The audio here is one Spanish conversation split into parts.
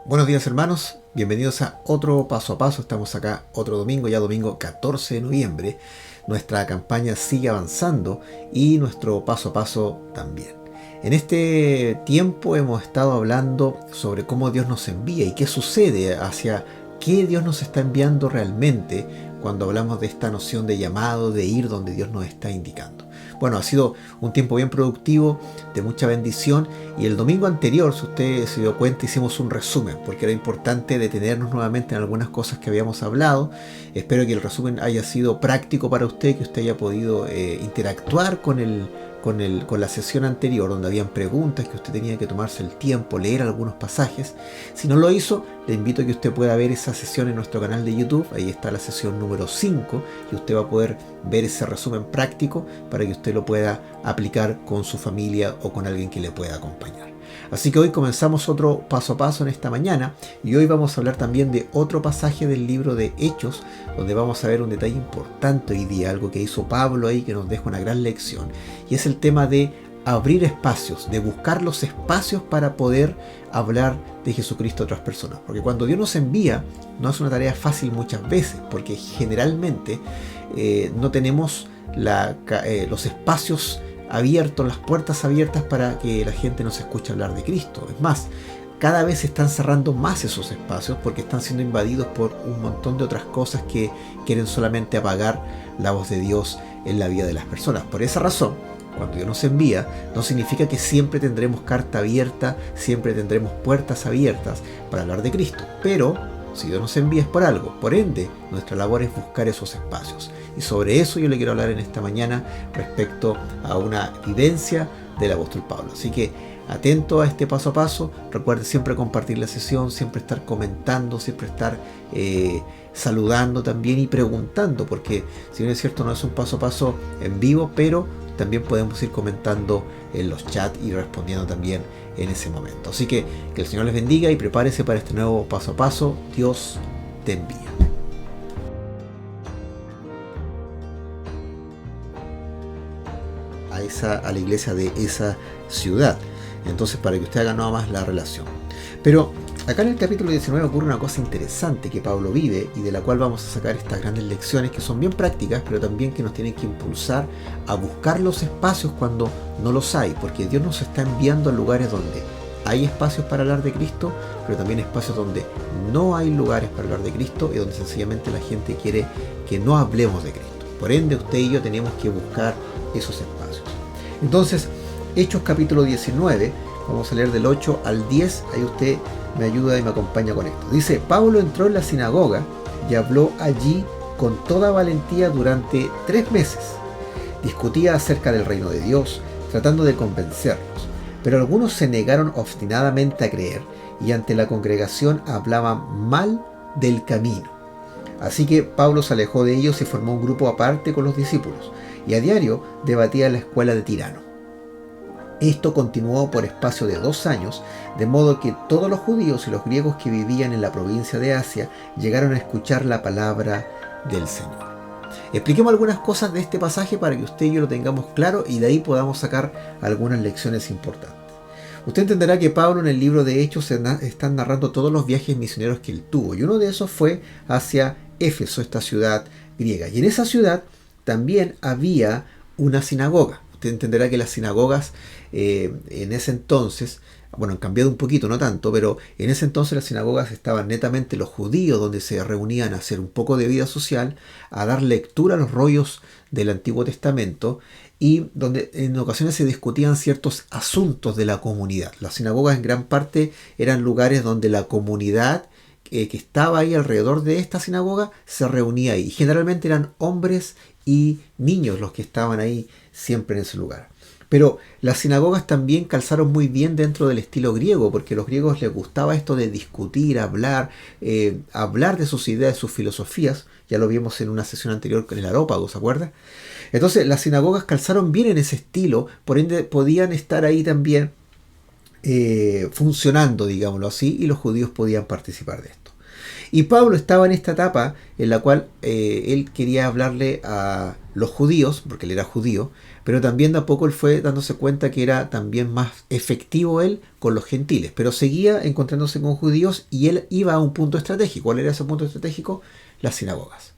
Buenos días hermanos, bienvenidos a otro paso a paso. Estamos acá otro domingo, ya domingo 14 de noviembre. Nuestra campaña sigue avanzando y nuestro paso a paso también. En este tiempo hemos estado hablando sobre cómo Dios nos envía y qué sucede, hacia qué Dios nos está enviando realmente cuando hablamos de esta noción de llamado, de ir donde Dios nos está indicando. Bueno, ha sido un tiempo bien productivo, de mucha bendición, y el domingo anterior, si usted se dio cuenta, hicimos un resumen, porque era importante detenernos nuevamente en algunas cosas que habíamos hablado. Espero que el resumen haya sido práctico para usted, que usted haya podido interactuar con la sesión anterior, donde habían preguntas, que usted tenía que tomarse el tiempo, leer algunos pasajes. Si no lo hizo, le invito a que usted pueda ver esa sesión en nuestro canal de YouTube. Ahí está la sesión número 5 y usted va a poder ver ese resumen práctico para que usted lo pueda aplicar con su familia o con alguien que le pueda acompañar. Así que hoy comenzamos otro paso a paso en esta mañana, y hoy vamos a hablar también de otro pasaje del libro de Hechos, donde vamos a ver un detalle importante hoy día, algo que hizo Pablo ahí que nos deja una gran lección, y es el tema de abrir espacios, de buscar los espacios para poder hablar de Jesucristo a otras personas. Porque cuando Dios nos envía, no es una tarea fácil muchas veces, porque generalmente no tenemos los espacios abiertos, las puertas abiertas para que la gente nos escuche hablar de Cristo. Es más, cada vez se están cerrando más esos espacios porque están siendo invadidos por un montón de otras cosas que quieren solamente apagar la voz de Dios en la vida de las personas. Por esa razón, cuando Dios nos envía, no significa que siempre tendremos carta abierta, siempre tendremos puertas abiertas para hablar de Cristo. Pero si Dios nos envía es por algo. Por ende, nuestra labor es buscar esos espacios. Y sobre eso yo le quiero hablar en esta mañana respecto a una vivencia del apóstol Pablo. Así que atento a este paso a paso. Recuerde siempre compartir la sesión, siempre estar comentando, siempre estar saludando también y preguntando. Porque si bien es cierto, no es un paso a paso en vivo, pero también podemos ir comentando en los chats y respondiendo también en ese momento. Así que el Señor les bendiga y prepárese para este nuevo paso a paso. Dios te envía. A la iglesia de esa ciudad. Entonces, para que usted haga nada más la relación. Pero acá en el capítulo 19 ocurre una cosa interesante que Pablo vive y de la cual vamos a sacar estas grandes lecciones que son bien prácticas, pero también que nos tienen que impulsar a buscar los espacios cuando no los hay, porque Dios nos está enviando a lugares donde hay espacios para hablar de Cristo, pero también espacios donde no hay lugares para hablar de Cristo y donde sencillamente la gente quiere que no hablemos de Cristo. Por ende, usted y yo tenemos que buscar esos espacios. Entonces, Hechos capítulo 19, vamos a leer del 8 al 10, ahí usted me ayuda y me acompaña con esto. Dice: Pablo entró en la sinagoga y habló allí con toda valentía durante 3 meses. Discutía acerca del reino de Dios, tratando de convencerlos, pero algunos se negaron obstinadamente a creer y ante la congregación hablaban mal del camino. Así que Pablo se alejó de ellos y formó un grupo aparte con los discípulos, y a diario debatía en la escuela de Tirano. Esto continuó por espacio de 2 años, de modo que todos los judíos y los griegos que vivían en la provincia de Asia llegaron a escuchar la palabra del Señor. Expliquemos algunas cosas de este pasaje para que usted y yo lo tengamos claro y de ahí podamos sacar algunas lecciones importantes. Usted entenderá que Pablo en el libro de Hechos está narrando todos los viajes misioneros que él tuvo, y uno de esos fue hacia Éfeso, esta ciudad griega. Y en esa ciudad también había una sinagoga. Usted entenderá que las sinagogas en ese entonces, bueno, han cambiado un poquito, no tanto, pero en ese entonces las sinagogas estaban netamente los judíos, donde se reunían a hacer un poco de vida social, a dar lectura a los rollos del Antiguo Testamento, y donde en ocasiones se discutían ciertos asuntos de la comunidad. Las sinagogas en gran parte eran lugares donde la comunidad que estaba ahí alrededor de esta sinagoga se reunía ahí. Generalmente eran hombres y niños los que estaban ahí siempre en ese lugar. Pero las sinagogas también calzaron muy bien dentro del estilo griego, porque a los griegos les gustaba esto de discutir, hablar de sus ideas, de sus filosofías. Ya lo vimos en una sesión anterior con el Areópago, ¿se acuerda? Entonces las sinagogas calzaron bien en ese estilo, por ende podían estar ahí también funcionando, digámoslo así, y los judíos podían participar de esto. Y Pablo estaba en esta etapa en la cual él quería hablarle a los judíos, porque él era judío, pero también de a poco él fue dándose cuenta que era también más efectivo él con los gentiles, pero seguía encontrándose con judíos y él iba a un punto estratégico. ¿Cuál era ese punto estratégico? Las sinagogas.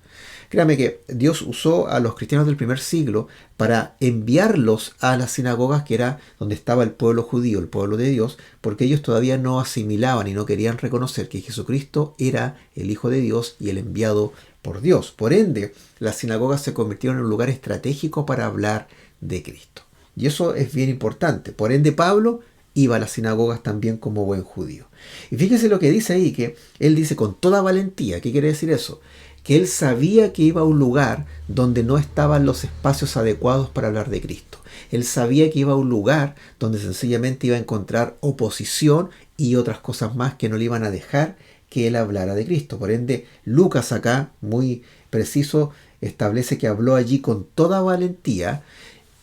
Créame que Dios usó a los cristianos del primer siglo para enviarlos a las sinagogas, que era donde estaba el pueblo judío, el pueblo de Dios, porque ellos todavía no asimilaban y no querían reconocer que Jesucristo era el Hijo de Dios y el enviado por Dios. Por ende, las sinagogas se convirtieron en un lugar estratégico para hablar de Cristo. Y eso es bien importante. Por ende, Pablo iba a las sinagogas también como buen judío. Y fíjese lo que dice ahí, que él dice con toda valentía. ¿Qué quiere decir eso? Que él sabía que iba a un lugar donde no estaban los espacios adecuados para hablar de Cristo. Él sabía que iba a un lugar donde sencillamente iba a encontrar oposición y otras cosas más que no le iban a dejar que él hablara de Cristo. Por ende, Lucas acá, muy preciso, establece que habló allí con toda valentía.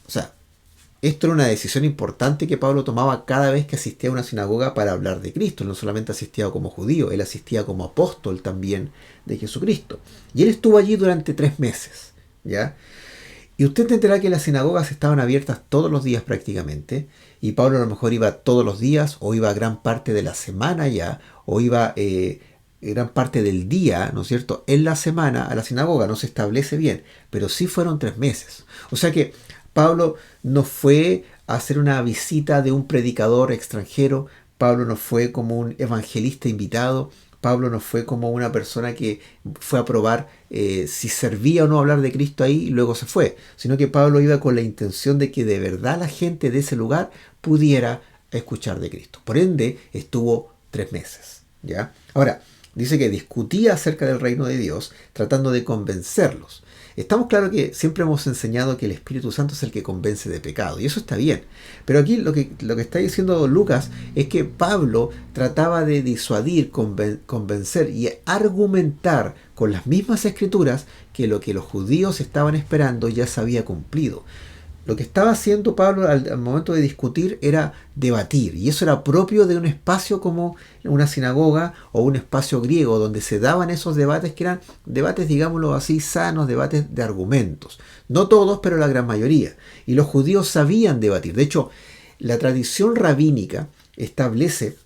O sea, esto era una decisión importante que Pablo tomaba cada vez que asistía a una sinagoga para hablar de Cristo. Él no solamente asistía como judío, él asistía como apóstol también de Jesucristo. Y él estuvo allí durante 3 meses, ¿ya? Y usted entenderá que las sinagogas estaban abiertas todos los días prácticamente, y Pablo a lo mejor iba todos los días, o iba gran parte de la semana ya, o iba gran parte del día, ¿no es cierto?, en la semana a la sinagoga. No se establece bien, pero sí fueron 3 meses. O sea que Pablo no fue a hacer una visita de un predicador extranjero. Pablo no fue como un evangelista invitado. Pablo no fue como una persona que fue a probar si servía o no hablar de Cristo ahí y luego se fue. Sino que Pablo iba con la intención de que de verdad la gente de ese lugar pudiera escuchar de Cristo. Por ende, estuvo 3 meses, ¿ya? Ahora, dice que discutía acerca del reino de Dios, tratando de convencerlos. Estamos claros que siempre hemos enseñado que el Espíritu Santo es el que convence de pecado, y eso está bien. Pero aquí lo que está diciendo Lucas es que Pablo trataba de disuadir, convencer y argumentar con las mismas escrituras que lo que los judíos estaban esperando ya se había cumplido. Lo que estaba haciendo Pablo al momento de discutir era debatir, y eso era propio de un espacio como una sinagoga o un espacio griego donde se daban esos debates que eran debates, digámoslo así, sanos, debates de argumentos. No todos, pero la gran mayoría. Y los judíos sabían debatir. De hecho, la tradición rabínica establece,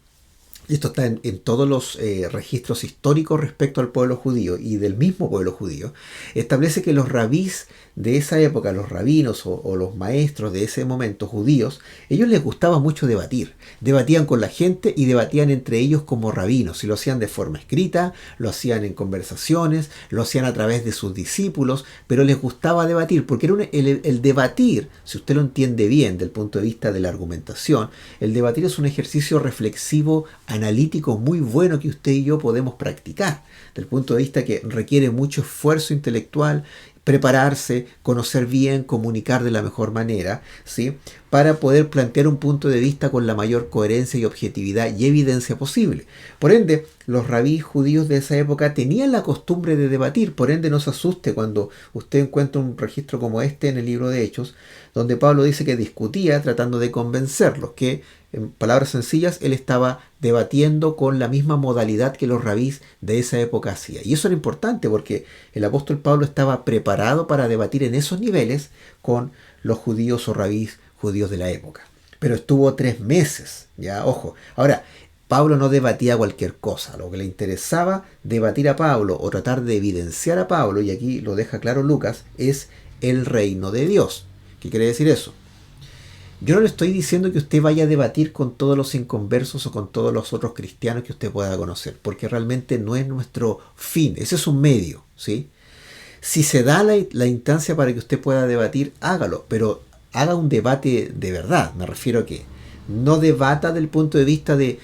y esto está en todos los registros históricos respecto al pueblo judío y del mismo pueblo judío, establece que los rabís de esa época, los rabinos o los maestros de ese momento judíos, ellos les gustaba mucho debatir. Debatían con la gente y debatían entre ellos como rabinos. Y lo hacían de forma escrita, lo hacían en conversaciones, lo hacían a través de sus discípulos, pero les gustaba debatir, porque era el debatir, si usted lo entiende bien del punto de vista de la argumentación, el debatir es un ejercicio reflexivo, analítico muy bueno que usted y yo podemos practicar, del punto de vista que requiere mucho esfuerzo intelectual, prepararse, conocer bien, comunicar de la mejor manera, ¿sí?, para poder plantear un punto de vista con la mayor coherencia y objetividad y evidencia posible. Por ende, los rabíes judíos de esa época tenían la costumbre de debatir. Por ende, no se asuste cuando usted encuentra un registro como este en el libro de Hechos, donde Pablo dice que discutía tratando de convencerlos, que en palabras sencillas, él estaba debatiendo con la misma modalidad que los rabís de esa época hacían. Y eso era importante porque el apóstol Pablo estaba preparado para debatir en esos niveles con los judíos o rabís judíos de la época. Pero estuvo 3 meses, ya, ojo. Ahora, Pablo no debatía cualquier cosa. Lo que le interesaba debatir a Pablo o tratar de evidenciar a Pablo, y aquí lo deja claro Lucas, es el reino de Dios. ¿Qué quiere decir eso? Yo no le estoy diciendo que usted vaya a debatir con todos los inconversos o con todos los otros cristianos que usted pueda conocer, porque realmente no es nuestro fin. Ese es un medio, ¿sí? Si se da la instancia para que usted pueda debatir, hágalo, pero haga un debate de verdad. Me refiero a que no debata del punto de vista de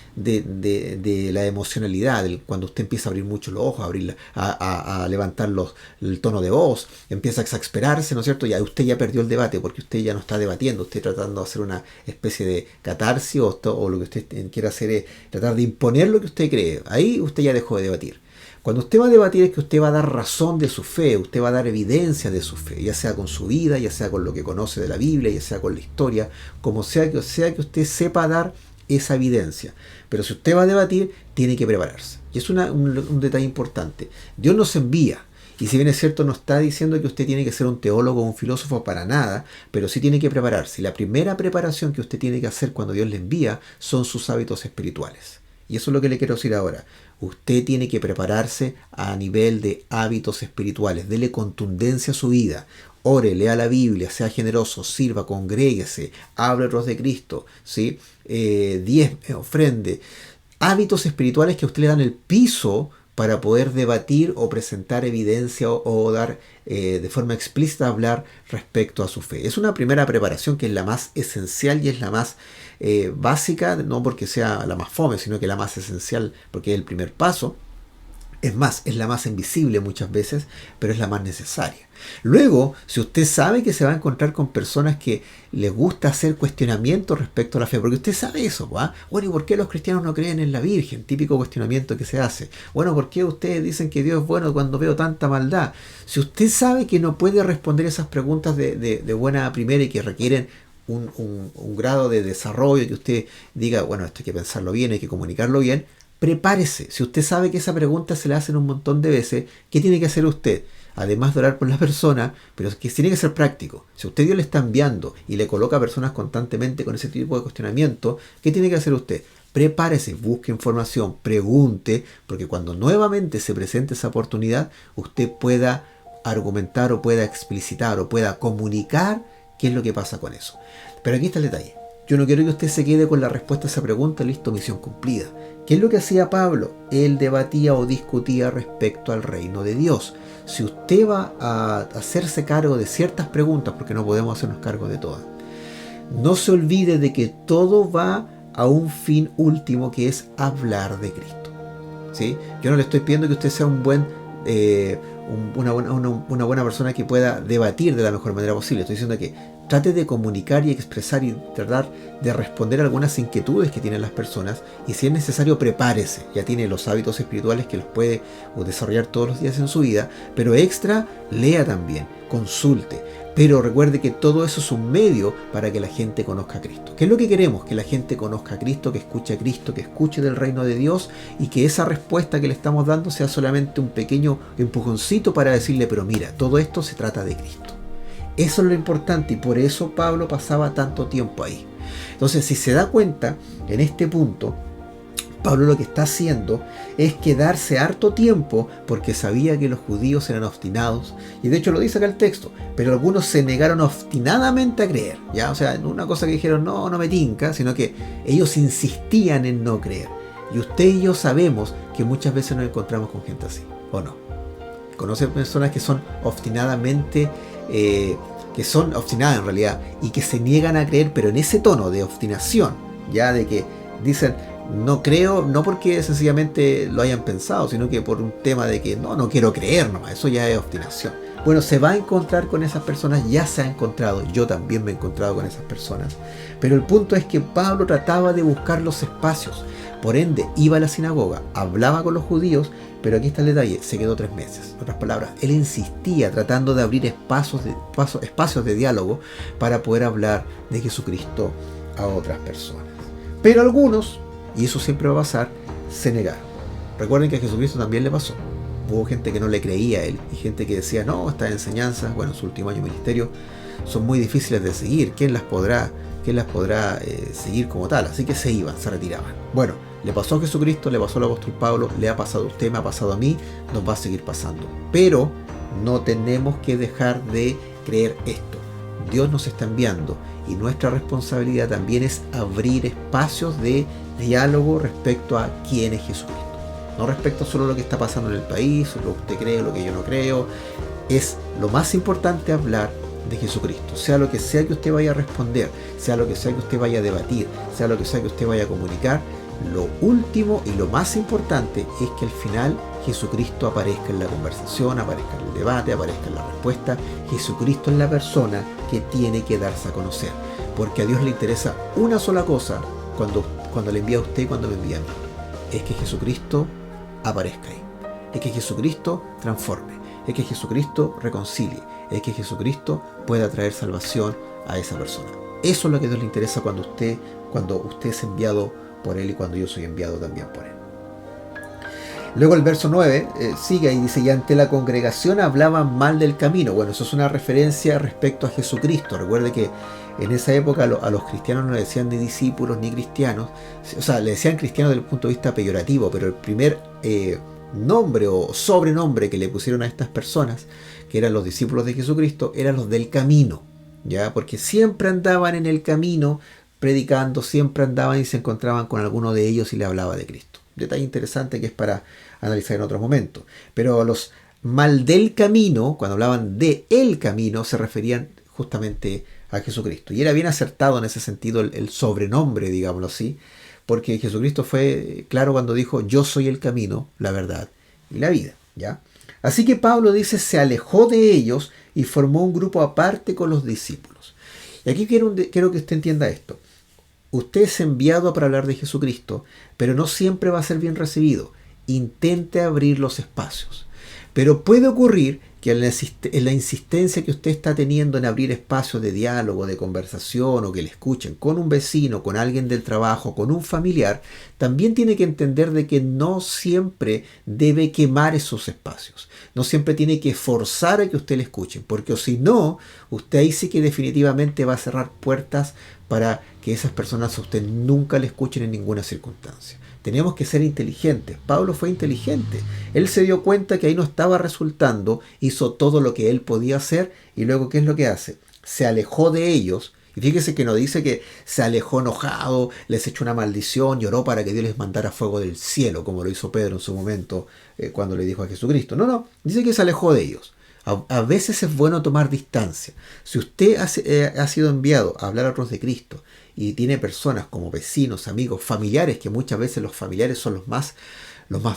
la emocionalidad, cuando usted empieza a abrir mucho los ojos, a levantar el tono de voz, empieza a exasperarse, ¿no es cierto? Ya usted ya perdió el debate porque usted ya no está debatiendo, usted tratando de hacer una especie de catarsis o lo que usted quiera hacer es tratar de imponer lo que usted cree. Ahí usted ya dejó de debatir. Cuando usted va a debatir es que usted va a dar razón de su fe, usted va a dar evidencia de su fe, ya sea con su vida, ya sea con lo que conoce de la Biblia, ya sea con la historia, como sea que usted sepa dar esa evidencia. Pero si usted va a debatir, tiene que prepararse. Y es un detalle importante. Dios nos envía Y si bien es cierto, no está diciendo que usted tiene que ser un teólogo o un filósofo para nada, pero sí tiene que prepararse. Y la primera preparación que usted tiene que hacer cuando Dios le envía son sus hábitos espirituales. Y eso es lo que le quiero decir ahora. Usted tiene que prepararse a nivel de hábitos espirituales. Dele contundencia a su vida. Ore, lea la Biblia, sea generoso, sirva, congréguese, hable el rostro de Cristo, ¿sí? Diezme, ofrende. Hábitos espirituales que a usted le dan el piso para poder debatir o presentar evidencia o dar de forma explícita hablar respecto a su fe. Es una primera preparación que es la más esencial y es la más básica, no porque sea la más fome, sino que la más esencial porque es el primer paso. Es más, es la más invisible muchas veces, pero es la más necesaria. Luego, si usted sabe que se va a encontrar con personas que les gusta hacer cuestionamientos respecto a la fe, porque usted sabe eso, ¿va? Bueno, ¿y por qué los cristianos no creen en la Virgen? Típico cuestionamiento que se hace. Bueno, ¿por qué ustedes dicen que Dios es bueno cuando veo tanta maldad? Si usted sabe que no puede responder esas preguntas de buena primera y que requieren un grado de desarrollo, que usted diga, bueno, esto hay que pensarlo bien, hay que comunicarlo bien, prepárese. Si usted sabe que esa pregunta se la hacen un montón de veces, ¿qué tiene que hacer usted? Además de orar por la persona, pero que tiene que ser práctico. Si usted Dios le está enviando y le coloca a personas constantemente con ese tipo de cuestionamiento, ¿qué tiene que hacer usted? Prepárese, busque información, pregunte, porque cuando nuevamente se presente esa oportunidad, usted pueda argumentar o pueda explicitar o pueda comunicar qué es lo que pasa con eso. Pero aquí está el detalle. Yo no quiero que usted se quede con la respuesta a esa pregunta, listo, misión cumplida. ¿Qué es lo que hacía Pablo? Él debatía o discutía respecto al reino de Dios. Si usted va a hacerse cargo de ciertas preguntas, porque no podemos hacernos cargo de todas, no se olvide de que todo va a un fin último, que es hablar de Cristo. ¿Sí? Yo no le estoy pidiendo que usted sea una buena persona que pueda debatir de la mejor manera posible. Estoy diciendo que trate de comunicar y expresar y tratar de responder algunas inquietudes que tienen las personas, y si es necesario prepárese. Ya tiene los hábitos espirituales que los puede desarrollar todos los días en su vida, pero extra, lea también, consulte. Pero recuerde que todo eso es un medio para que la gente conozca a Cristo. ¿Qué es lo que queremos? Que la gente conozca a Cristo, que escuche a Cristo, que escuche del reino de Dios, y que esa respuesta que le estamos dando sea solamente un pequeño empujoncito para decirle, pero mira, todo esto se trata de Cristo. Eso es lo importante, y por eso Pablo pasaba tanto tiempo ahí. Entonces, si se da cuenta, en este punto, Pablo lo que está haciendo es quedarse harto tiempo, porque sabía que los judíos eran obstinados, y de hecho lo dice acá el texto, pero algunos se negaron obstinadamente a creer, ¿ya? O sea, no una cosa que dijeron, no me tinca, sino que ellos insistían en no creer. Y usted y yo sabemos que muchas veces nos encontramos con gente así, ¿o no? Conoce personas que son obstinadamente, que son obstinadas en realidad, y que se niegan a creer, pero en ese tono de obstinación, ya de que dicen, no creo, no porque sencillamente lo hayan pensado, sino que por un tema de que no quiero creer nomás, eso ya es obstinación. Bueno, se va a encontrar con esas personas, ya se ha encontrado, yo también me he encontrado con esas personas, pero el punto es que Pablo trataba de buscar los espacios, por ende iba a la sinagoga, hablaba con los judíos, pero aquí está el detalle, se quedó 3 meses. En otras palabras, él insistía tratando de abrir espacios de diálogo para poder hablar de Jesucristo a otras personas. Pero algunos, y eso siempre va a pasar, se negaron. Recuerden que a Jesucristo también le pasó. Hubo gente que no le creía a él y gente que decía, no, estas enseñanzas, bueno, en su último año de ministerio, son muy difíciles de seguir. ¿Quién las podrá seguir como tal? Así que se iban, se retiraban. Bueno, le pasó a Jesucristo, le pasó al apóstol Pablo, le ha pasado a usted, me ha pasado a mí, nos va a seguir pasando. Pero no tenemos que dejar de creer esto. Dios nos está enviando y nuestra responsabilidad también es abrir espacios de diálogo respecto a quién es Jesucristo. No respecto solo a lo que está pasando en el país, lo que usted cree, lo que yo no creo. Es lo más importante hablar de Jesucristo. Sea lo que sea que usted vaya a responder, sea lo que sea que usted vaya a debatir, sea lo que sea que usted vaya a comunicar, lo último y lo más importante es que al final Jesucristo aparezca en la conversación, aparezca en el debate, aparezca en la respuesta. Jesucristo es la persona que tiene que darse a conocer, porque a Dios le interesa una sola cosa cuando le envía a usted y cuando me envía a mí. Es que Jesucristo aparezca ahí, es que Jesucristo transforme, es que Jesucristo reconcilie, es que Jesucristo pueda traer salvación a esa persona. Eso es lo que a Dios le interesa cuando usted es enviado por Él y cuando yo soy enviado también por Él. Luego el verso 9 sigue y dice, y ante la congregación hablaban mal del camino. Bueno, eso es una referencia respecto a Jesucristo. Recuerde que en esa época a los cristianos no le decían ni discípulos ni cristianos. O sea, le decían cristianos desde el punto de vista peyorativo, pero el primer nombre o sobrenombre que le pusieron a estas personas, que eran los discípulos de Jesucristo, eran los del camino, ¿ya? Porque siempre andaban en el camino predicando, siempre andaban y se encontraban con alguno de ellos y le hablaba de Cristo. Detalle interesante que es para analizar en otro momento. Pero los mal del camino, cuando hablaban de el camino, se referían justamente a Jesucristo. Y era bien acertado en ese sentido el sobrenombre, digámoslo así, porque Jesucristo fue claro cuando dijo, yo soy el camino, la verdad y la vida, ¿ya? Así que Pablo dice, se alejó de ellos y formó un grupo aparte con los discípulos. Y aquí quiero que usted entienda esto. Usted es enviado para hablar de Jesucristo, pero no siempre va a ser bien recibido. Intente abrir los espacios. Pero puede ocurrir que en la insistencia que usted está teniendo en abrir espacios de diálogo, de conversación o que le escuchen con un vecino, con alguien del trabajo, con un familiar, también tiene que entender de que no siempre debe quemar esos espacios. No siempre tiene que forzar a que usted le escuchen, porque si no, usted ahí sí que definitivamente va a cerrar puertas para que esas personas a usted nunca le escuchen en ninguna circunstancia. Tenemos que ser inteligentes. Pablo fue inteligente. Él se dio cuenta que ahí no estaba resultando, hizo todo lo que él podía hacer y luego ¿qué es lo que hace? Se alejó de ellos. Y fíjese que no dice que se alejó enojado, les echó una maldición, lloró para que Dios les mandara fuego del cielo, como lo hizo Pedro en su momento cuando le dijo a Jesucristo. No, dice que se alejó de ellos. A veces es bueno tomar distancia. Si usted ha sido enviado a hablar a otros de Cristo y tiene personas como vecinos, amigos, familiares, que muchas veces los familiares son los más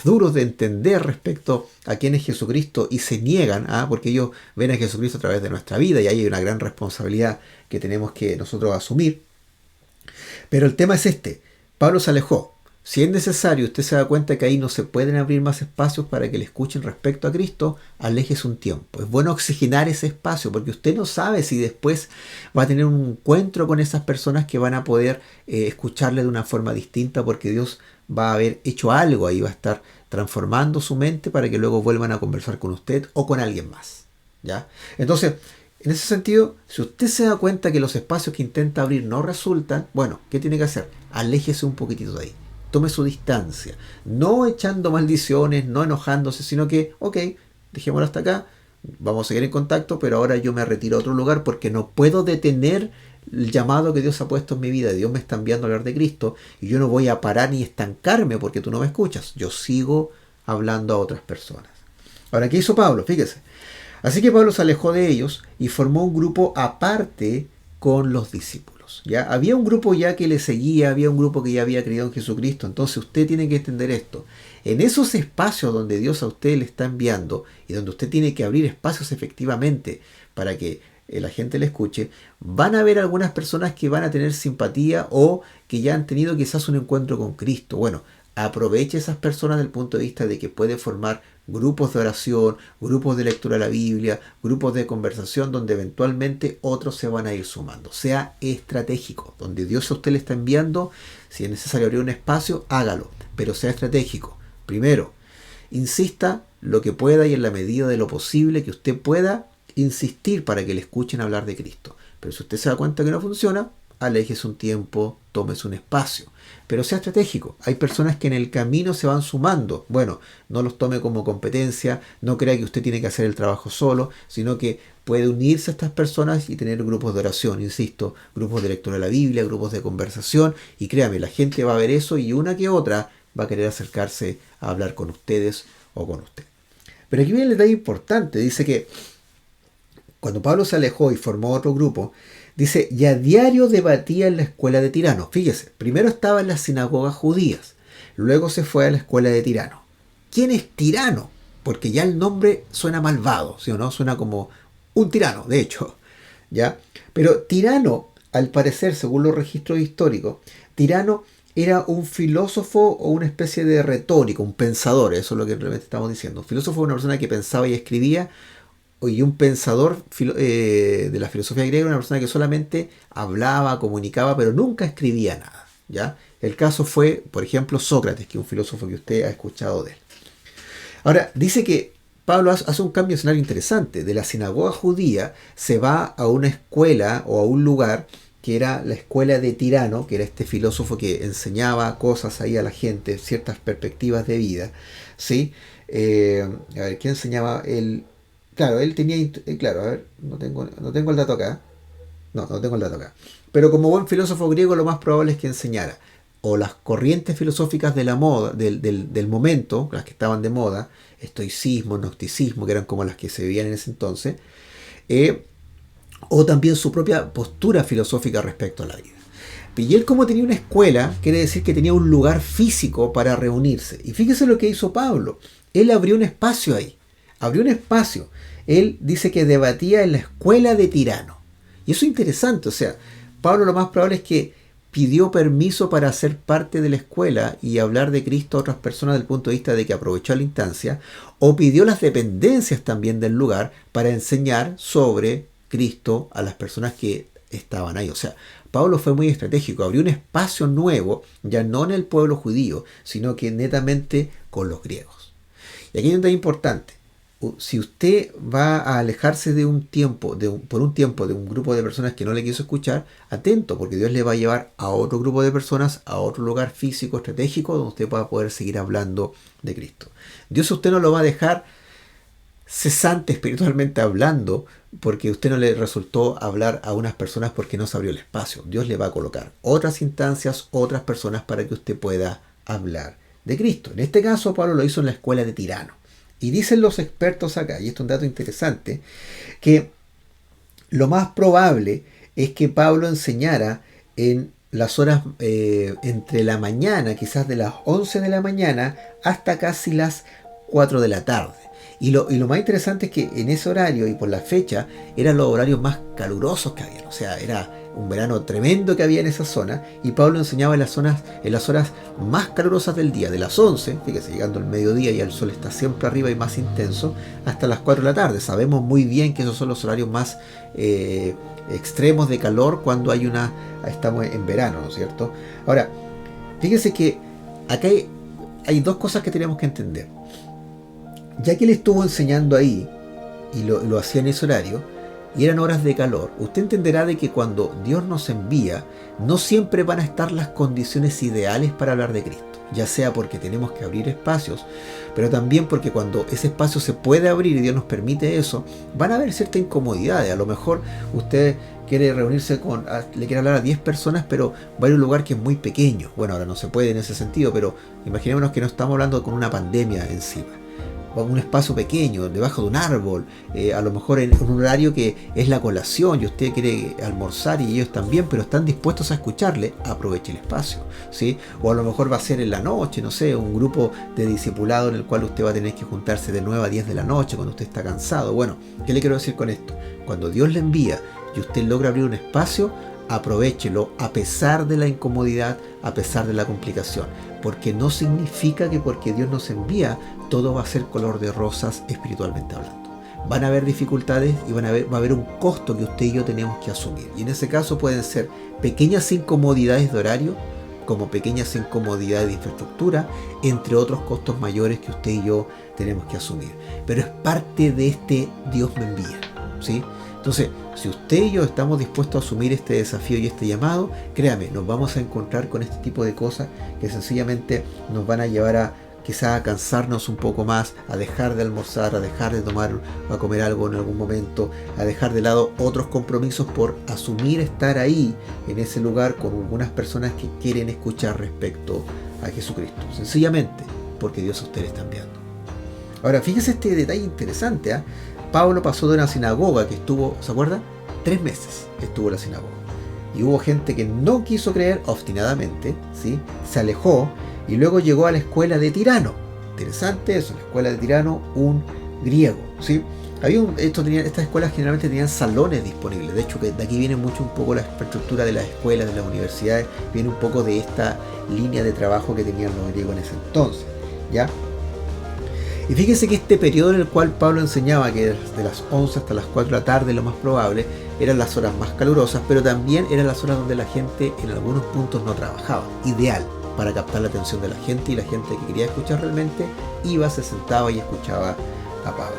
duros de entender respecto a quién es Jesucristo y se niegan, porque ellos ven a Jesucristo a través de nuestra vida y ahí hay una gran responsabilidad que tenemos que nosotros asumir. Pero el tema es este. Pablo se alejó. Si es necesario, usted se da cuenta que ahí no se pueden abrir más espacios para que le escuchen respecto a Cristo, aléjese un tiempo. Es bueno oxigenar ese espacio porque usted no sabe si después va a tener un encuentro con esas personas que van a poder escucharle de una forma distinta porque Dios va a haber hecho algo ahí, va a estar transformando su mente para que luego vuelvan a conversar con usted o con alguien más, ¿ya? Entonces, en ese sentido, si usted se da cuenta que los espacios que intenta abrir no resultan, bueno, ¿qué tiene que hacer? Aléjese un poquitito de ahí. Tome su distancia, no echando maldiciones, no enojándose, sino que, ok, dejémoslo hasta acá, vamos a seguir en contacto, pero ahora yo me retiro a otro lugar porque no puedo detener el llamado que Dios ha puesto en mi vida. Dios me está enviando a hablar de Cristo y yo no voy a parar ni estancarme porque tú no me escuchas. Yo sigo hablando a otras personas. Ahora, ¿qué hizo Pablo? Fíjese. Así que Pablo se alejó de ellos y formó un grupo aparte con los discípulos. ¿Ya? Había un grupo ya que le seguía, había un grupo que ya había creído en Jesucristo. Entonces usted tiene que entender esto. En esos espacios donde Dios a usted le está enviando y donde usted tiene que abrir espacios efectivamente para que la gente le escuche, van a haber algunas personas que van a tener simpatía o que ya han tenido quizás un encuentro con Cristo. Bueno, aproveche esas personas desde el punto de vista de que puede formar grupos de oración, grupos de lectura de la Biblia, grupos de conversación donde eventualmente otros se van a ir sumando. Sea estratégico, donde Dios a usted le está enviando, si es necesario abrir un espacio, hágalo, pero sea estratégico. Primero, insista lo que pueda y en la medida de lo posible que usted pueda insistir para que le escuchen hablar de Cristo. Pero si usted se da cuenta que no funciona, aléjese un tiempo, tómese un espacio. Pero sea estratégico. Hay personas que en el camino se van sumando. Bueno, no los tome como competencia, no crea que usted tiene que hacer el trabajo solo, sino que puede unirse a estas personas y tener grupos de oración, insisto, grupos de lectura de la Biblia, grupos de conversación, y créame, la gente va a ver eso y una que otra va a querer acercarse a hablar con ustedes o con usted. Pero aquí viene el detalle importante, dice que cuando Pablo se alejó y formó otro grupo, dice, y a diario debatía en la escuela de Tirano. Fíjese, primero estaba en las sinagogas judías, luego se fue a la escuela de Tirano. ¿Quién es Tirano? Porque ya el nombre suena malvado, ¿sí o no? Suena como un tirano, de hecho, ¿ya? Pero Tirano, al parecer, según los registros históricos, Tirano era un filósofo o una especie de retórico, un pensador, eso es lo que realmente estamos diciendo. Un filósofo es una persona que pensaba y escribía, y un pensador de la filosofía griega, una persona que solamente hablaba, comunicaba, pero nunca escribía nada, ¿ya? El caso fue, por ejemplo, Sócrates, que es un filósofo que usted ha escuchado de él. Ahora, dice que Pablo hace un cambio de escenario interesante. De la sinagoga judía se va a una escuela o a un lugar que era la escuela de Tirano, que era este filósofo que enseñaba cosas ahí a la gente, ciertas perspectivas de vida. ¿Sí? A ver, ¿qué enseñaba él? Claro, él tenía... claro, a ver, no tengo el dato acá. No tengo el dato acá. Pero como buen filósofo griego, lo más probable es que enseñara o las corrientes filosóficas de la moda, del momento, las que estaban de moda, estoicismo, gnosticismo, que eran como las que se veían en ese entonces, eh, o también su propia postura filosófica respecto a la vida. Y él, como tenía una escuela, quiere decir que tenía un lugar físico para reunirse. Y fíjese lo que hizo Pablo. Él abrió un espacio ahí. Abrió un espacio. Él dice que debatía en la escuela de Tirano. Y eso es interesante. O sea, Pablo lo más probable es que pidió permiso para ser parte de la escuela y hablar de Cristo a otras personas desde el punto de vista de que aprovechó la instancia, o pidió las dependencias también del lugar para enseñar sobre Cristo a las personas que estaban ahí. O sea, Pablo fue muy estratégico, abrió un espacio nuevo, ya no en el pueblo judío, sino que netamente con los griegos. Y aquí hay un detalle importante. Si usted va a alejarse de un tiempo, por un tiempo de un grupo de personas que no le quiso escuchar, atento, porque Dios le va a llevar a otro grupo de personas, a otro lugar físico, estratégico, donde usted pueda poder seguir hablando de Cristo. Dios a usted no lo va a dejar cesante espiritualmente hablando, porque a usted no le resultó hablar a unas personas porque no se abrió el espacio. Dios le va a colocar otras instancias, otras personas para que usted pueda hablar de Cristo. En este caso, Pablo lo hizo en la escuela de Tirano. Y dicen los expertos acá, y esto es un dato interesante, que lo más probable es que Pablo enseñara en las horas entre la mañana, quizás de las 11 de la mañana hasta casi las 4 de la tarde. Y lo más interesante es que en ese horario y por la fecha eran los horarios más calurosos que había. O sea, era un verano tremendo que había en esa zona, y Pablo enseñaba en las horas más calurosas del día, de las 11, fíjese, llegando al mediodía y el sol está siempre arriba y más intenso, hasta las 4 de la tarde. Sabemos muy bien que esos son los horarios más extremos de calor cuando estamos en verano, ¿no es cierto? Ahora, fíjese que acá hay dos cosas que tenemos que entender. Ya que él estuvo enseñando ahí y lo hacía en ese horario y eran horas de calor, usted entenderá de que cuando Dios nos envía, no siempre van a estar las condiciones ideales para hablar de Cristo, ya sea porque tenemos que abrir espacios, pero también porque cuando ese espacio se puede abrir y Dios nos permite eso, van a haber ciertas incomodidades. A lo mejor usted quiere reunirse le quiere hablar a 10 personas, pero va a ir a un lugar que es muy pequeño. Bueno, ahora no se puede en ese sentido, pero imaginémonos que no estamos hablando con una pandemia encima. Un espacio pequeño, debajo de un árbol, a lo mejor en un horario que es la colación y usted quiere almorzar y ellos también, pero están dispuestos a escucharle, aproveche el espacio, ¿sí? O a lo mejor va a ser en la noche, no sé, un grupo de discipulado en el cual usted va a tener que juntarse de 9 a 10 de la noche cuando usted está cansado. Bueno, ¿qué le quiero decir con esto? Cuando Dios le envía y usted logra abrir un espacio, aprovéchelo a pesar de la incomodidad, a pesar de la complicación, porque no significa que porque Dios nos envía todo va a ser color de rosas espiritualmente hablando. Van a haber dificultades y va a haber un costo que usted y yo tenemos que asumir, y en ese caso pueden ser pequeñas incomodidades de horario como pequeñas incomodidades de infraestructura, entre otros costos mayores que usted y yo tenemos que asumir, pero es parte de este Dios me envía, ¿sí? Entonces, si usted y yo estamos dispuestos a asumir este desafío y este llamado, créame, nos vamos a encontrar con este tipo de cosas que sencillamente nos van a llevar a quizás a cansarnos un poco más, a dejar de almorzar, a dejar de a comer algo en algún momento, a dejar de lado otros compromisos por asumir estar ahí, en ese lugar, con algunas personas que quieren escuchar respecto a Jesucristo. Sencillamente porque Dios a ustedes está enviando. Ahora, fíjese este detalle interesante, ¿eh? Pablo pasó de una sinagoga que estuvo, ¿se acuerda? 3 meses estuvo en la sinagoga. Y hubo gente que no quiso creer obstinadamente, ¿sí? Se alejó y luego llegó a la escuela de Tirano. Interesante eso, la escuela de Tirano, un griego, ¿sí? Estas escuelas generalmente tenían salones disponibles. De hecho, que de aquí viene mucho un poco la infraestructura de las escuelas, de las universidades, viene un poco de esta línea de trabajo que tenían los griegos en ese entonces, ¿ya? Y fíjese que este periodo en el cual Pablo enseñaba, que de las 11 hasta las 4 de la tarde, lo más probable, eran las horas más calurosas, pero también eran las horas donde la gente en algunos puntos no trabajaba. Ideal para captar la atención de la gente, y la gente que quería escuchar realmente iba, se sentaba y escuchaba a Pablo.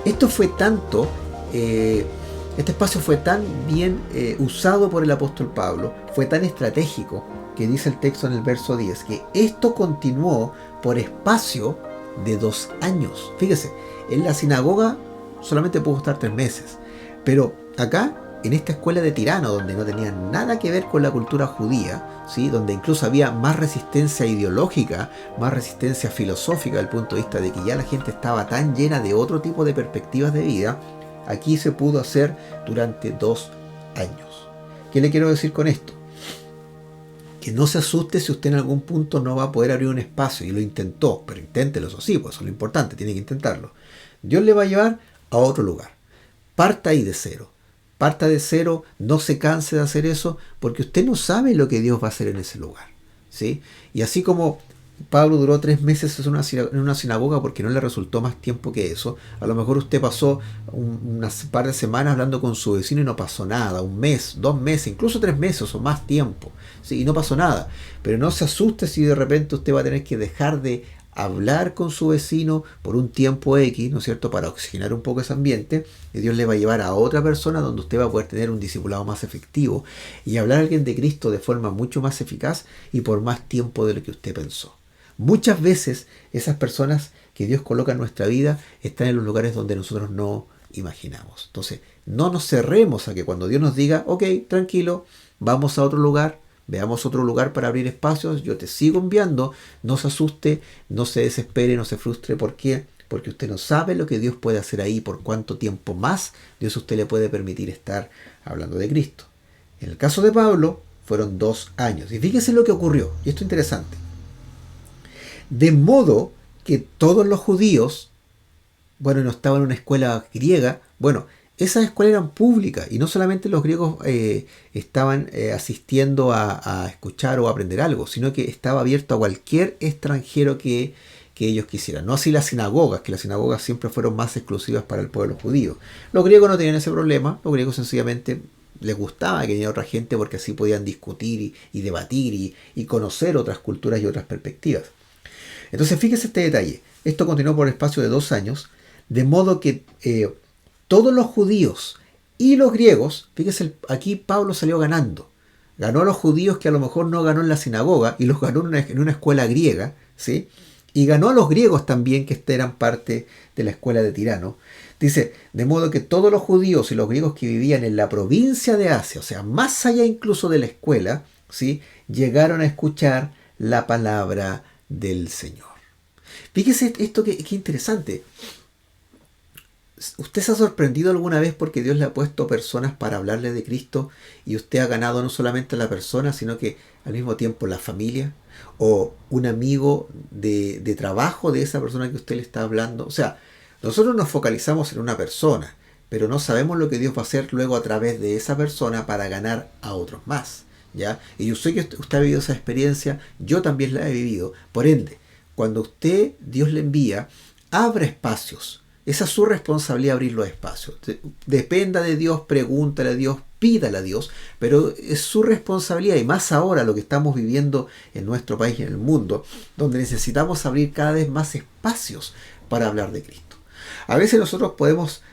Esto fue tanto, este espacio fue tan bien usado por el apóstol Pablo, fue tan estratégico, que dice el texto en el verso 10, que esto continuó por espacio de 2 años. Fíjese, en la sinagoga solamente pudo estar 3 meses, pero acá, en esta escuela de Tirano, donde no tenía nada que ver con la cultura judía, ¿sí? Donde incluso había más resistencia ideológica, más resistencia filosófica desde el punto de vista de que ya la gente estaba tan llena de otro tipo de perspectivas de vida, aquí se pudo hacer durante 2 años. ¿Qué le quiero decir con esto? Que no se asuste si usted en algún punto no va a poder abrir un espacio, y lo intentó, pero inténtelo, eso sí, pues eso es lo importante, tiene que intentarlo. Dios le va a llevar a otro lugar. Parta ahí de cero. Parta de cero, no se canse de hacer eso, porque usted no sabe lo que Dios va a hacer en ese lugar, ¿sí? Y así como Pablo duró 3 meses en una sinagoga porque no le resultó más tiempo que eso, a lo mejor usted pasó unas par de semanas hablando con su vecino y no pasó nada, 1 mes, 2 meses, incluso 3 meses o más tiempo, ¿sí? Y no pasó nada. Pero no se asuste si de repente usted va a tener que dejar de hablar con su vecino por un tiempo X, ¿no es cierto?, para oxigenar un poco ese ambiente, y Dios le va a llevar a otra persona donde usted va a poder tener un discipulado más efectivo y hablar a alguien de Cristo de forma mucho más eficaz y por más tiempo de lo que usted pensó. Muchas veces esas personas que Dios coloca en nuestra vida están en los lugares donde nosotros no imaginamos. Entonces, no nos cerremos a que cuando Dios nos diga, ok, tranquilo, vamos a otro lugar, veamos otro lugar para abrir espacios, yo te sigo enviando, no se asuste, no se desespere, no se frustre. ¿Por qué? Porque usted no sabe lo que Dios puede hacer ahí, por cuánto tiempo más Dios a usted le puede permitir estar hablando de Cristo. En el caso de Pablo, fueron 2 años. Y fíjese lo que ocurrió, y esto es interesante. De modo que todos los judíos, bueno, no estaban en una escuela griega, bueno, esas escuelas eran públicas y no solamente los griegos estaban asistiendo a escuchar o a aprender algo, sino que estaba abierto a cualquier extranjero que ellos quisieran. No así las sinagogas, que las sinagogas siempre fueron más exclusivas para el pueblo judío. Los griegos no tenían ese problema, los griegos sencillamente les gustaba que viniera otra gente porque así podían discutir y debatir y conocer otras culturas y otras perspectivas. Entonces fíjese este detalle, esto continuó por el espacio de 2 años, de modo que todos los judíos y los griegos, fíjese, aquí Pablo salió ganando. Ganó a los judíos que a lo mejor no ganó en la sinagoga y los ganó en una escuela griega, ¿sí? Y ganó a los griegos también que eran parte de la escuela de Tirano. Dice, de modo que todos los judíos y los griegos que vivían en la provincia de Asia, o sea, más allá incluso de la escuela, ¿sí?, llegaron a escuchar la palabra del Señor. Fíjese esto que interesante. ¿Usted se ha sorprendido alguna vez porque Dios le ha puesto personas para hablarle de Cristo y usted ha ganado no solamente a la persona, sino que al mismo tiempo la familia o un amigo de trabajo de esa persona que usted le está hablando? O sea, nosotros nos focalizamos en una persona, pero no sabemos lo que Dios va a hacer luego a través de esa persona para ganar a otros más, ¿ya? Y yo sé que usted ha vivido esa experiencia, yo también la he vivido. Por ende, cuando Dios le envía, abra espacios. Esa es su responsabilidad, abrir los espacios. Dependa de Dios, pregúntale a Dios, pídale a Dios, pero es su responsabilidad, y más ahora lo que estamos viviendo en nuestro país y en el mundo, donde necesitamos abrir cada vez más espacios para hablar de Cristo. A veces nosotros podemos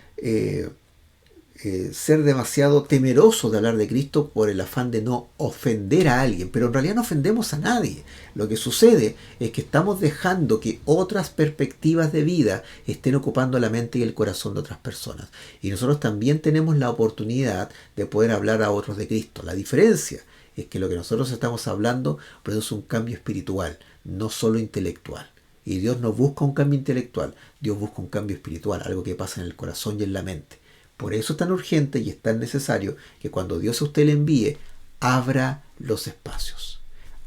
ser demasiado temerosos de hablar de Cristo por el afán de no ofender a alguien, pero en realidad no ofendemos a nadie. Lo que sucede es que estamos dejando que otras perspectivas de vida estén ocupando la mente y el corazón de otras personas. Y nosotros también tenemos la oportunidad de poder hablar a otros de Cristo. La diferencia es que lo que nosotros estamos hablando produce un cambio espiritual, no solo intelectual. Y Dios no busca un cambio intelectual, Dios busca un cambio espiritual, algo que pasa en el corazón y en la mente. Por eso es tan urgente y es tan necesario que cuando Dios a usted le envíe, abra los espacios.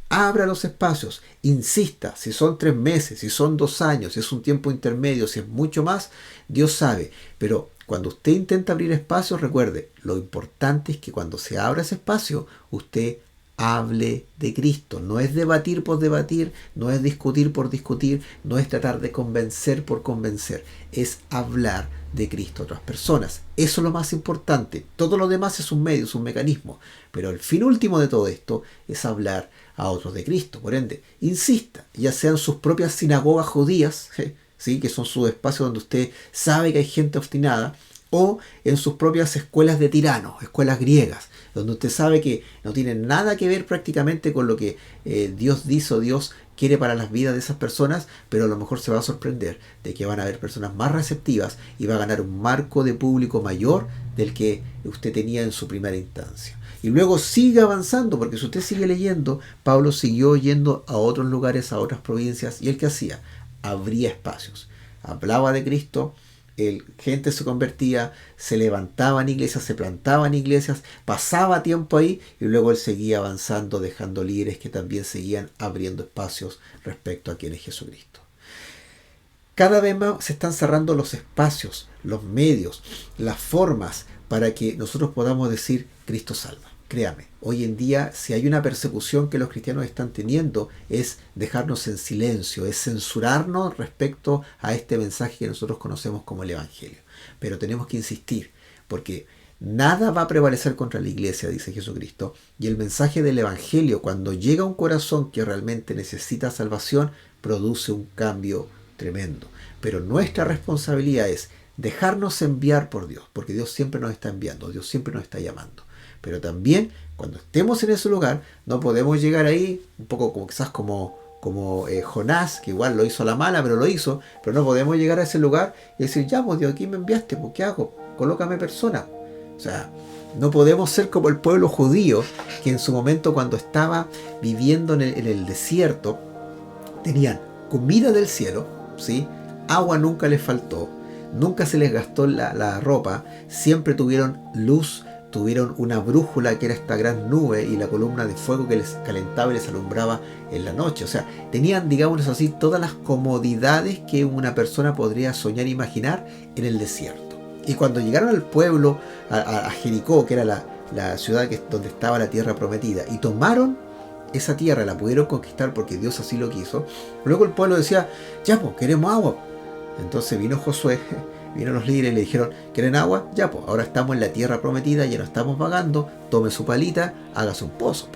Abra los espacios, insista, si son 3 meses, si son 2 años, si es un tiempo intermedio, si es mucho más, Dios sabe. Pero cuando usted intenta abrir espacios, recuerde, lo importante es que cuando se abra ese espacio, usted hable de Cristo. No es debatir por debatir, no es discutir por discutir, no es tratar de convencer por convencer, es hablar de Cristo a otras personas. Eso es lo más importante. Todo lo demás es un medio, es un mecanismo. Pero el fin último de todo esto es hablar a otros de Cristo. Por ende, insista, ya sean sus propias sinagogas judías, ¿sí? Que son sus espacios donde usted sabe que hay gente obstinada, o en sus propias escuelas de tiranos, escuelas griegas, donde usted sabe que no tienen nada que ver prácticamente con lo que Dios dice o Dios quiere para las vidas de esas personas, pero a lo mejor se va a sorprender de que van a haber personas más receptivas y va a ganar un marco de público mayor del que usted tenía en su primera instancia. Y luego sigue avanzando, porque si usted sigue leyendo, Pablo siguió yendo a otros lugares, a otras provincias, y él ¿qué hacía? Abría espacios. Hablaba de Cristo, gente se convertía, se levantaba en iglesias, se plantaba en iglesias, pasaba tiempo ahí y luego él seguía avanzando, dejando líderes que también seguían abriendo espacios respecto a quién es Jesucristo. Cada vez más se están cerrando los espacios, los medios, las formas para que nosotros podamos decir Cristo salva. Créame, hoy en día si hay una persecución que los cristianos están teniendo es dejarnos en silencio, es censurarnos respecto a este mensaje que nosotros conocemos como el Evangelio. Pero tenemos que insistir, porque nada va a prevalecer contra la iglesia, dice Jesucristo, y el mensaje del Evangelio, cuando llega a un corazón que realmente necesita salvación, produce un cambio tremendo. Pero nuestra responsabilidad es dejarnos enviar por Dios, porque Dios siempre nos está enviando, Dios siempre nos está llamando. Pero también, cuando estemos en ese lugar, no podemos llegar ahí, un poco como quizás como Jonás, que igual lo hizo a la mala, pero lo hizo, pero no podemos llegar a ese lugar y decir, ya, pues Dios, aquí me enviaste, pues ¿qué hago? Colócame persona. O sea, no podemos ser como el pueblo judío, que en su momento cuando estaba viviendo en el desierto, tenían comida del cielo, ¿sí? Agua nunca les faltó, nunca se les gastó la ropa, siempre tuvieron luz, tuvieron una brújula que era esta gran nube y la columna de fuego que les calentaba y les alumbraba en la noche. O sea, tenían, digamos así, todas las comodidades que una persona podría soñar e imaginar en el desierto. Y cuando llegaron al pueblo, a Jericó, que era la ciudad donde estaba la tierra prometida, y tomaron esa tierra, la pudieron conquistar porque Dios así lo quiso, luego el pueblo decía, ya pues, queremos agua. Entonces vino Josué, vino los líderes y le dijeron, ¿quieren agua? Ya pues, ahora estamos en la tierra prometida, ya no estamos vagando, tome su palita, hágase un pozo.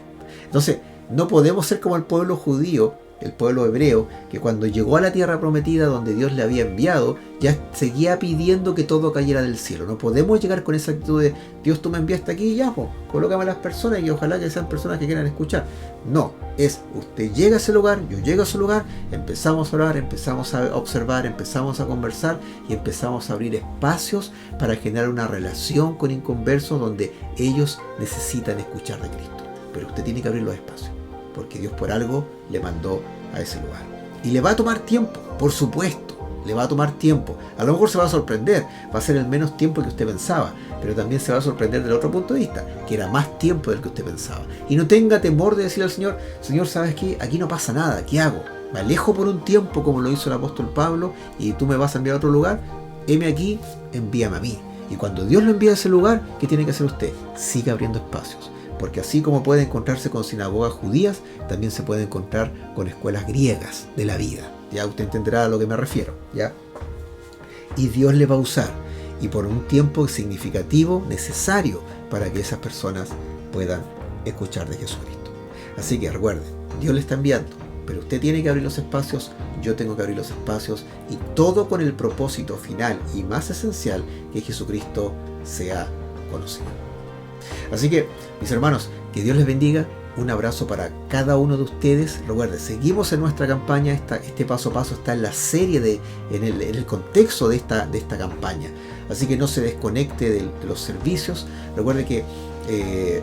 Entonces, no podemos ser como el pueblo judío, el pueblo hebreo, que cuando llegó a la tierra prometida donde Dios le había enviado, ya seguía pidiendo que todo cayera del cielo. No podemos llegar con esa actitud de, Dios, tú me enviaste aquí y ya, pues, colócame a las personas y ojalá que sean personas que quieran escuchar. No, es usted llega a ese lugar, yo llego a ese lugar, empezamos a orar, empezamos a observar, empezamos a conversar y empezamos a abrir espacios para generar una relación con inconversos donde ellos necesitan escuchar de Cristo. Pero usted tiene que abrir los espacios, porque Dios por algo le mandó a ese lugar. Y le va a tomar tiempo, por supuesto, le va a tomar tiempo. A lo mejor se va a sorprender, va a ser el menos tiempo que usted pensaba, pero también se va a sorprender del otro punto de vista, que era más tiempo del que usted pensaba. Y no tenga temor de decir al Señor, Señor, ¿sabes qué? Aquí no pasa nada, ¿qué hago? Me alejo por un tiempo como lo hizo el apóstol Pablo y tú me vas a enviar a otro lugar, heme aquí, envíame a mí. Y cuando Dios lo envía a ese lugar, ¿qué tiene que hacer usted? Siga abriendo espacios. Porque así como puede encontrarse con sinagogas judías, también se puede encontrar con escuelas griegas de la vida. Ya usted entenderá a lo que me refiero, ¿ya? Y Dios le va a usar, y por un tiempo significativo, necesario, para que esas personas puedan escuchar de Jesucristo. Así que recuerden, Dios le está enviando, pero usted tiene que abrir los espacios, yo tengo que abrir los espacios, y todo con el propósito final y más esencial, que Jesucristo sea conocido. Así que, mis hermanos, que Dios les bendiga. Un abrazo para cada uno de ustedes. Recuerden, seguimos en nuestra campaña. Este paso a paso está en la serie, en el contexto de esta campaña. Así que no se desconecte de los servicios. Recuerde que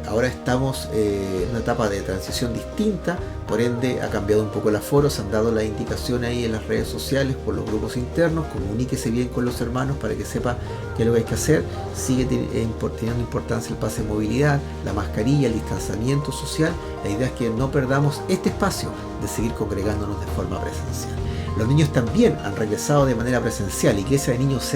ahora estamos en una etapa de transición distinta, por ende ha cambiado un poco el aforo, se han dado las indicaciones ahí en las redes sociales por los grupos internos. Comuníquese bien con los hermanos para que sepa qué es lo que hay que hacer. Sigue teniendo importancia el pase de movilidad, la mascarilla, el distanciamiento social. La idea es que no perdamos este espacio de seguir congregándonos de forma presencial. Los niños también han regresado de manera presencial. Iglesia de Niños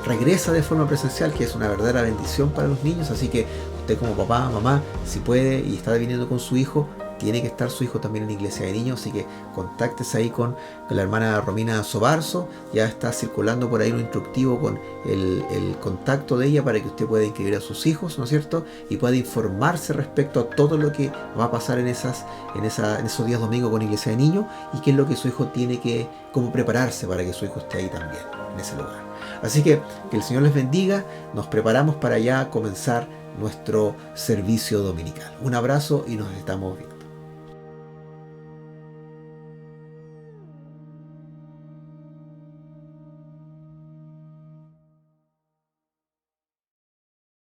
regresa de forma presencial, que es una verdadera bendición para los niños, así que usted como papá, mamá, si puede y está viniendo con su hijo, tiene que estar su hijo también en la iglesia de niños, así que contáctese ahí con la hermana Romina Sobarzo, ya está circulando por ahí un instructivo con el contacto de ella para que usted pueda inscribir a sus hijos, ¿no es cierto? Y pueda informarse respecto a todo lo que va a pasar en esos días domingos con iglesia de niños y qué es lo que su hijo tiene que, cómo prepararse para que su hijo esté ahí también, en ese lugar. Así que el Señor les bendiga, nos preparamos para ya comenzar nuestro servicio dominical. Un abrazo y nos estamos viendo.